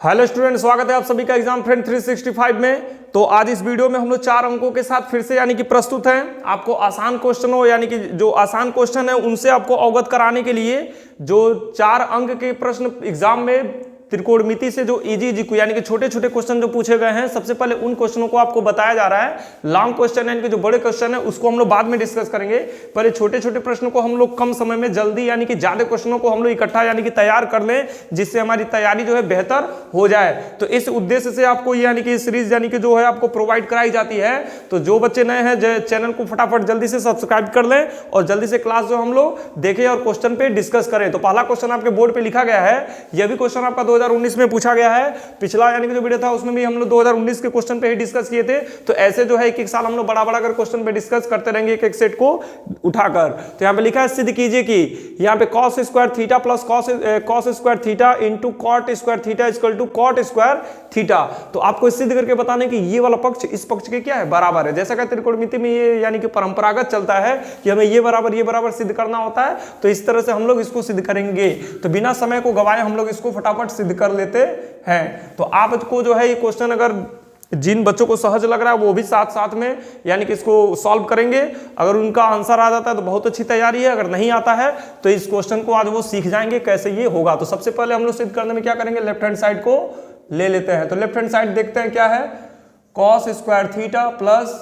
Hello student, स्वागत है आप सभी का एग्जाम फ्रेंड 365 में। तो आज इस वीडियो में हम लोग 4 अंकों के साथ फिर से यानी कि प्रस्तुत हैं। आपको आसान क्वेश्चनों यानी कि जो आसान क्वेश्चन है उनसे आपको अवगत कराने के लिए जो 4 अंक के प्रश्न एग्जाम में त्रिकोणमिति से जो इजी यानी कि छोटे छोटे क्वेश्चन जो पूछे गए हैं, सबसे पहले उन क्वेश्चनों को आपको बताया जा रहा है। लॉन्ग क्वेश्चन यानी कि जो बड़े क्वेश्चन है उसको हम लोग बाद में डिस्कस करेंगे। पहले छोटे छोटे प्रश्नों को हम लोग कम समय में जल्दी यानी कि ज्यादा क्वेश्चनों को हम लोग इकट्ठा यानी कि तैयार कर लें, जिससे हमारी तैयारी जो है बेहतर हो जाए। तो इस उद्देश्य से आपको यानी कि सीरीज यानी कि जो है आपको प्रोवाइड कराई जाती है। तो जो बच्चे नए हैं चैनल को फटाफट जल्दी से सब्सक्राइब कर लें और जल्दी से क्लास जो हम लोग देखें और क्वेश्चन पे डिस्कस करें। तो पहला क्वेश्चन आपके बोर्ड पे लिखा गया है। यह भी क्वेश्चन आपका 2019 में पूछा गया है। पिछला यानी कि जो वीडियो था उसमें भी हम लोग 2019 के क्वेश्चन पे ही डिस्कस किए थे। तो ऐसे जो है एक एक साल हम लोग बड़ा बड़ा कर क्वेश्चन पे डिस्कस करते रहेंगे, एक एक सेट को उठाकर। तो यहाँ पे लिखा है सिद्ध कीजिए कि यहाँ पे cos square theta plus cos square theta into cot square theta equal to cot square theta. तो आपको सिद्ध करके बताने कि ये वाला पक्ष इस पक्ष के क्या है, बराबर है। जैसा कि त्रिकोणमिति में ये यानी कि परंपरागत चलता है कि हमें ये बराबर सिद्ध करना होता है। तो इस तरह से हम लोग इसको सिद्ध करेंगे। तो बिना समय को गवाए हम लोग इसको फटाफट सिद्ध कर लेते हैं। तो आपको जो है ये क्वेश्चन अगर जिन बच्चों को सहज लग रहा है वो भी साथ साथ में यानी कि इसको सॉल्व करेंगे। अगर उनका आंसर आ जाता है तो बहुत अच्छी तैयारी है, अगर नहीं आता है तो इस क्वेश्चन को आज वो सीख जाएंगे कैसे ये होगा। तो सबसे पहले हम लोग सिद्ध करने में क्या करेंगे, लेफ्ट हैंड साइड को ले लेते हैं। तो लेफ्ट हैंड साइड देखते हैं क्या है, cos square theta plus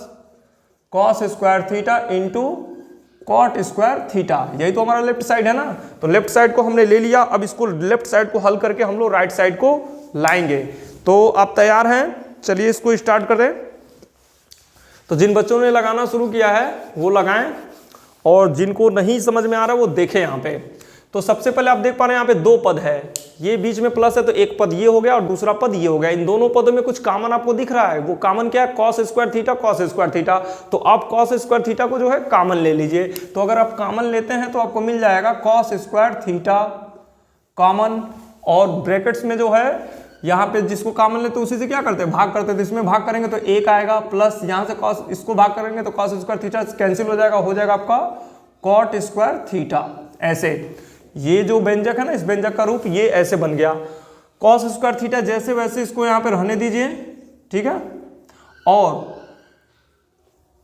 cos square theta into cot square theta, यही तो हमारा लेफ्ट साइड है ना। तो लेफ्ट साइड को हमने ले लिया। अब इसको लेफ्ट साइड को हल करके हम लोग राइट साइड को लाएंगे। तो आप तैयार हैं, चलिए इसको स्टार्ट करें। तो जिन बच्चों ने लगाना शुरू किया है वो लगाएं और जिनको नहीं समझ में आ रहा वो देखें यहाँ पे। तो सबसे पहले आप देख पा रहे हैं यहाँ पे 2 पद है, ये बीच में प्लस है तो एक पद ये हो गया और दूसरा पद ये हो गया। इन दोनों पदों में कुछ कॉमन आपको दिख रहा है। वो कॉमन क्या है, cos square theta cos square theta. तो आप cos स्क्वायर थीटा को जो है कॉमन ले लीजिए। तो अगर आप कॉमन लेते हैं तो आपको मिल जाएगा cos स्क्वायर थीटा कॉमन, और ब्रैकेट्स में जो है यहाँ पे जिसको कॉमन लेते उसी से क्या करते हैं, भाग करते हैं। तो इसमें भाग करेंगे तो 1 आएगा, प्लस यहाँ से cos इसको भाग करेंगे तो cos स्क्वायर थीटा कैंसिल हो जाएगा आपका cot स्क्वायर थीटा। ऐसे ये जो व्यंजक है ना, इस व्यंजक का रूप ये ऐसे बन गया। cos स्क्वायर थीटा जैसे वैसे इसको यहाँ पे रहने दीजिए, ठीक है। और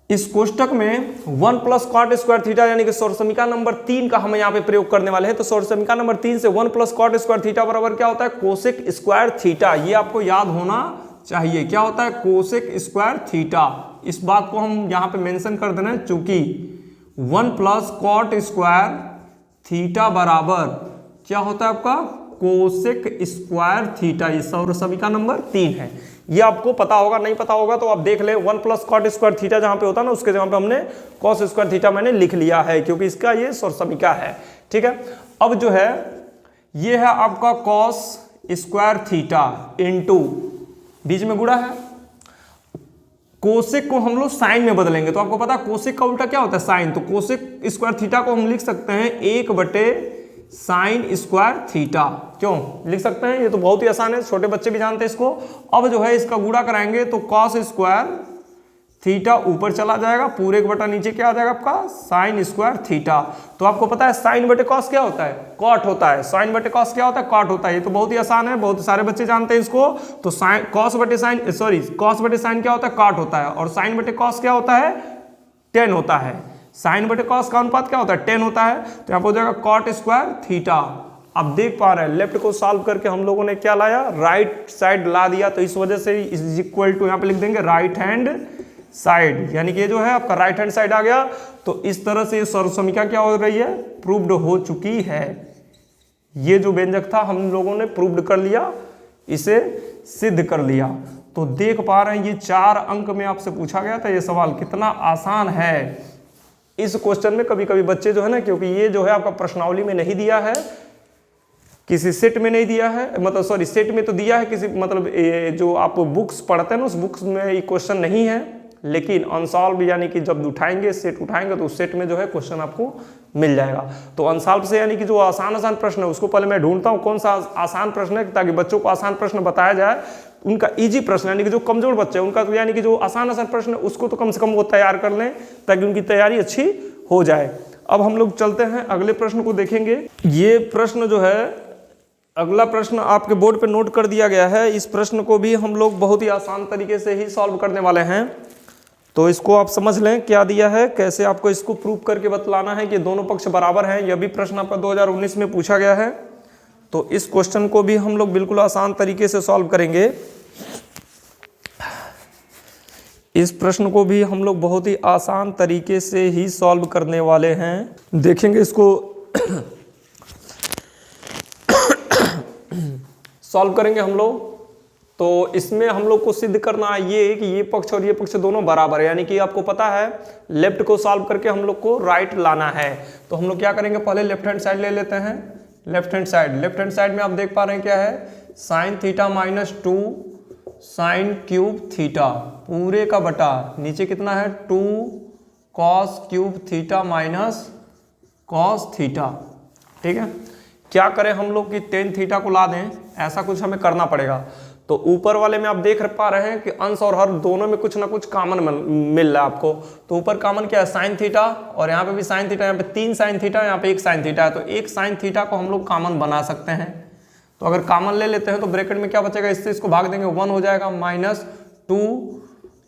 इस कोष्टक में 1 प्लस cot स्क्वायर थीटा यानी कि सौरसमीका नंबर 3 का हम यहाँ पे प्रयोग करने वाले हैं। तो सौरसमीका नंबर 3 से 1 प्लस cot स्क्वायर थीटा बराबर क्या होता है, कोसेक स्क्वायर थीटा। ये आपको याद होना चाहिए, क्या होता है, कोसेक स्क्वायर थीटा। इस बात को हम यहाँ पे मेंशन कर देना है, चूंकि 1 प्लस cot स्क्वायर थीटा बराबर क्या होता है आपका, कोसेक स्क्वायर थीटा। ये सौरसमीका नंबर 3 है। ये आपको पता होगा, नहीं पता होगा तो आप देख ले। 1 प्लस cot स्क्वायर थीटा जहां पे होता है ना, उसके जगह पे हमने cos स्क्वायर थीटा मैंने लिख लिया है, क्योंकि इसका ये सौरसमीका है, ठीक है। अब जो है ये है आपका cos स्क्वायर थीटा इंटू बीच में गुणा है, कोसेक को हम लोग साइन में बदलेंगे। तो आपको पता है कोसेक का उल्टा क्या होता है, साइन। तो कोसेक स्क्वायर थीटा को हम लिख सकते हैं 1/sin स्क्वायर थीटा। क्यों लिख सकते हैं, ये तो बहुत ही आसान है, छोटे बच्चे भी जानते हैं इसको। अब जो है इसका गुणा कराएंगे तो cos स्क्वायर थीटा ऊपर चला जाएगा, पूरे एक बटा नीचे क्या आ जाएगा आपका sin स्क्वायर थीटा। तो आपको पता है sin बटे cos क्या होता है, cot होता है। sin बटे cos क्या होता है, cot होता है। ये तो बहुत ही आसान है, बहुत सारे बच्चे जानते हैं इसको। तो cos बटे sin क्या होता है, cot होता है। और sin बटे cos क्या होता है, tan होता है। sin बटे cos का अनुपात क्या होता है, tan होता है। तो यहाँ पर हो जाएगा cot स्क्वायर थीटा। अब देख पा रहे हैं लेफ्ट को सॉल्व करके हम लोगों ने क्या लाया, राइट साइड ला दिया। तो इस वजह से इज इक्वल टू यहाँ पे लिख देंगे राइट हैंड साइड, यानी कि ये जो है आपका राइट हैंड साइड आ गया। तो इस तरह से सौरसमीका क्या हो रही है, प्रूव्ड हो चुकी है। ये जो व्यंजक था हम लोगों ने प्रूव्ड कर लिया, इसे सिद्ध कर लिया। तो देख पा रहे हैं ये 4 अंक में आपसे पूछा गया था। ये सवाल कितना आसान है। इस क्वेश्चन में कभी कभी बच्चे जो है ना, क्योंकि ये जो है आपका प्रश्नावली में नहीं दिया है, किसी सेट में नहीं दिया है, मतलब सॉरी सेट में तो दिया है किसी, मतलब जो आप बुक्स पढ़ते हैं ना उस बुक्स में ये क्वेश्चन नहीं है, लेकिन अनसॉल्व यानी कि जब उठाएंगे सेट उठाएंगे तो उस सेट में जो है क्वेश्चन आपको मिल जाएगा। तो अनसॉल्व से यानी कि जो आसान प्रश्न है उसको पहले मैं ढूंढता हूँ कौन सा आसान प्रश्न है, ताकि बच्चों को आसान प्रश्न बताया जाए। उनका इजी प्रश्न यानी कि जो कमजोर बच्चे हैं उनका तो यानी कि जो आसान प्रश्न है उसको तो कम से कम वो तैयार कर लें, ताकि उनकी तैयारी अच्छी हो जाए। अब हम लोग चलते हैं अगले प्रश्न को देखेंगे। ये प्रश्न जो है अगला प्रश्न आपके बोर्ड पे नोट कर दिया गया है। इस प्रश्न को भी हम लोग बहुत ही आसान तरीके से ही सॉल्व करने वाले हैं, तो इसको आप समझ लें क्या दिया है, कैसे आपको इसको प्रूव करके बतलाना है कि दोनों पक्ष बराबर हैं। यह भी प्रश्न आपका 2019 में पूछा गया है, तो इस क्वेश्चन को भी हम लोग बिल्कुल आसान तरीके से सॉल्व करेंगे। इस प्रश्न को भी हम लोग बहुत ही आसान तरीके से ही सॉल्व करने वाले हैं। देखेंगे इसको सॉल्व करेंगे हम लोग। तो इसमें हम लोग को सिद्ध करना है ये कि ये पक्ष और ये पक्ष दोनों बराबर है, यानी कि आपको पता है लेफ्ट को सॉल्व करके हम लोग को राइट लाना है। तो हम लोग क्या करेंगे, पहले लेफ्ट हैंड साइड ले लेते हैं। लेफ्ट हैंड साइड में आप देख पा रहे हैं क्या है, sine theta minus 2 sine cube theta पूरे का बटा नीचे कितना है 2 cos cube theta minus cos theta. ठीक है, क्या करें हम लोग कि टेन थीटा को ला दें, ऐसा कुछ हमें करना पड़ेगा। तो ऊपर वाले में आप देख पा रहे हैं कि अंश और हर दोनों में कुछ ना कुछ कॉमन मिल रहा है आपको। तो ऊपर कॉमन क्या है, साइन थीटा, और यहाँ पे भी साइन थीटा, यहाँ पे 3 साइन थीटा, यहाँ पे 1 साइन थीटा है। तो 1 साइन थीटा को हम लोग कॉमन बना सकते हैं। तो अगर कॉमन ले लेते हैं तो ब्रैकेट में क्या बचेगा, इससे इसको भाग देंगे 1 हो जाएगा माइनस 2,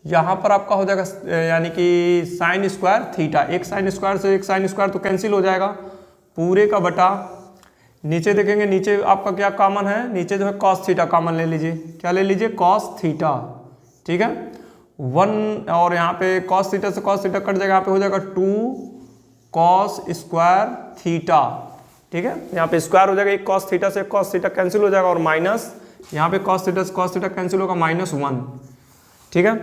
यहाँ पर आपका हो जाएगा यानी कि sine square theta, 1 sine square से 1 साइन स्क्वायर तो कैंसिल हो जाएगा पूरे का बटा। नीचे देखेंगे, नीचे आपका क्या कॉमन है, नीचे जो है कॉस थीटा कॉमन ले लीजिए। क्या ले लीजिए, कॉस थीटा। ठीक है, 1 और यहाँ पे कॉस थीटा से कॉस थीटा कट जाएगा, यहाँ पे हो जाएगा 2 कॉस स्क्वायर थीटा। ठीक है, यहाँ पे स्क्वायर हो जाएगा, एक कॉस थीटा से कॉस थीटा कैंसिल हो जाएगा, और माइनस यहाँ पे कॉस थीटा से कॉस थीटा कैंसिल होगा -1। ठीक है,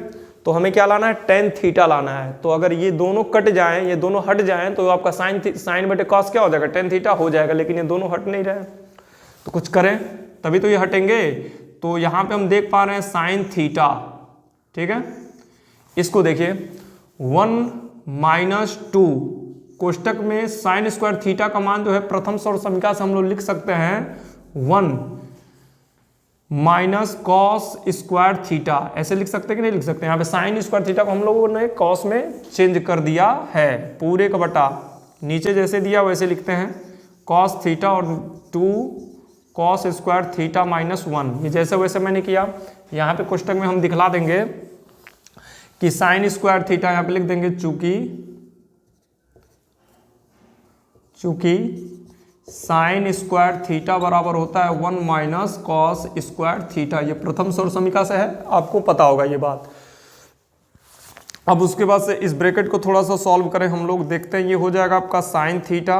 तो हमें क्या लाना है, टेन थीटा लाना है। तो अगर ये दोनों कट जाएं, ये दोनों हट जाएं, तो आपका साइन बटे कॉस क्या हो जाएगा, टेन थीटा हो जाएगा। लेकिन ये दोनों हट नहीं रहे, तो कुछ करें तभी तो ये हटेंगे। तो यहाँ पे हम देख पा रहे हैं साइन थीटा। ठीक है, इसको देखिए 1 माइनस 2 कोष्टक में साइन स्क्वायर थीटा का मान जो है प्रथम सौर समीकरण से हम लोग लिख सकते हैं 1 माइनस कॉस स्क्वायर थीटा, ऐसे लिख सकते हैं कि नहीं लिख सकते। यहाँ पे साइन स्क्वायर थीटा को हम लोगों ने कॉस में चेंज कर दिया है, पूरे का बटा नीचे जैसे दिया वैसे लिखते हैं कॉस थीटा और 2 कॉस स्क्वायर थीटा -1। ये जैसे वैसे मैंने किया। यहाँ पे कोष्टक में हम दिखला देंगे कि साइन स्क्वायर थीटा यहाँ पे लिख देंगे चूंकि साइन स्क्वायर थीटा बराबर होता है 1 माइनस कॉस स्क्वायर थीटा। ये प्रथम सौर समीकरण से है, आपको पता होगा ये बात। अब उसके बाद से इस ब्रैकेट को थोड़ा सा सॉल्व करें हम लोग, देखते हैं। ये हो जाएगा आपका साइन थीटा,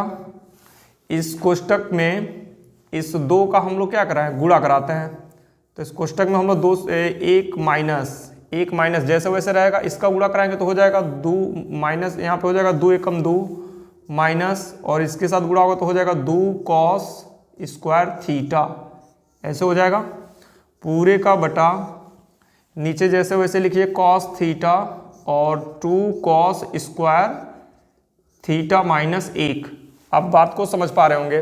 इस कोष्टक में इस 2 का हम लोग क्या कराएं, गुणा कराते हैं। तो इस कोष्टक में हम लोग 1 माइनस जैसे वैसे रहेगा, इसका गुणा कराएंगे तो हो जाएगा 2 माइनस, यहाँ पे हो जाएगा 2 एकम 2 माइनस, और इसके साथ गुणा होगा तो हो जाएगा 2 कॉस स्क्वायर थीटा, ऐसे हो जाएगा पूरे का बटा नीचे जैसे वैसे लिखिए कॉस थीटा और 2 कॉस स्क्वायर थीटा -1। आप बात को समझ पा रहे होंगे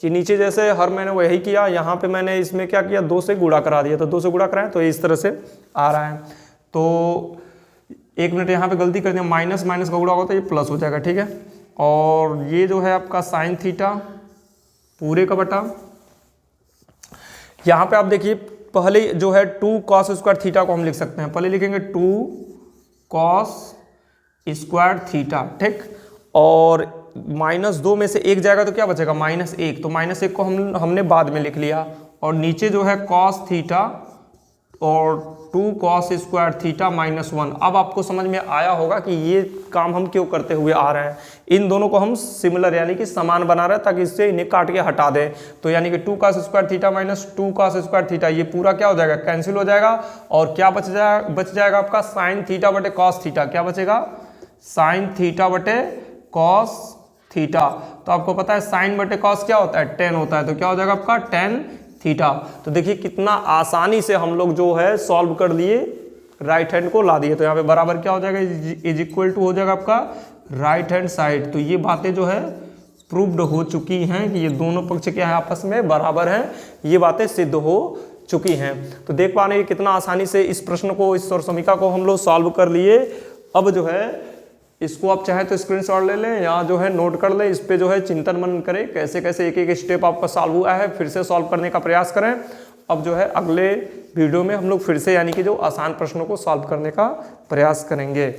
कि नीचे जैसे हर मैंने वही किया, यहाँ पे मैंने इसमें क्या किया, 2 से गुणा करा दिया। तो 2 से गुणा कराएं तो इस तरह से आ रहा है। तो 1 मिनट यहाँ पे गलती कर दिया, माइनस का गुणा होगा तो ये प्लस हो जाएगा। ठीक है, और ये जो है आपका साइन थीटा पूरे का बटा, यहाँ पे आप देखिए पहले जो है 2 कॉस स्क्वायर थीटा को हम लिख सकते हैं। पहले लिखेंगे 2 कॉस स्क्वायर थीटा। ठीक, और -2 में से 1 जाएगा तो क्या बचेगा, -1। तो -1 को हमने बाद में लिख लिया, और नीचे जो है कॉस थीटा और 2 कॉस स्क्वायर थीटा -1। अब आपको समझ में आया होगा कि ये काम हम क्यों करते हुए आ रहे हैं। इन दोनों को हम सिमिलर यानी कि समान बना रहे हैं, ताकि इससे इन्हें काट के हटा दें। तो यानी कि 2 cos square theta -2 cos square theta, ये पूरा क्या हो जाएगा, कैंसिल हो जाएगा। और क्या बच जाएगा आपका साइन थीटा बटे कॉस थीटा। क्या बचेगा, साइन थीटा बटे कॉस थीटा। तो आपको पता है साइन बटे कॉस क्या होता है, 10 होता है। तो क्या हो जाएगा आपका 10 थीटा। तो देखिए कितना आसानी से हम लोग जो है सॉल्व कर लिए, राइट हैंड को ला दिए। तो यहाँ पे बराबर क्या हो जाएगा, इज इक्वल टू हो जाएगा आपका राइट हैंड साइड। तो ये बातें जो है प्रूव्ड हो चुकी हैं कि ये दोनों पक्ष क्या है, आपस में बराबर हैं। ये बातें सिद्ध हो चुकी हैं। तो देख पा रहे हैं कितना आसानी से इस प्रश्न को, इस सौर समीकरण को हम लोग सॉल्व कर लिए। अब जो है इसको आप चाहे तो स्क्रीनशॉट ले लें या जो है नोट कर लें, इस पे जो है चिंतन मनन करें, कैसे कैसे एक एक स्टेप आपका सॉल्व हुआ है, फिर से सॉल्व करने का प्रयास करें। अब जो है अगले वीडियो में हम लोग फिर से यानी कि जो आसान प्रश्नों को सॉल्व करने का प्रयास करेंगे।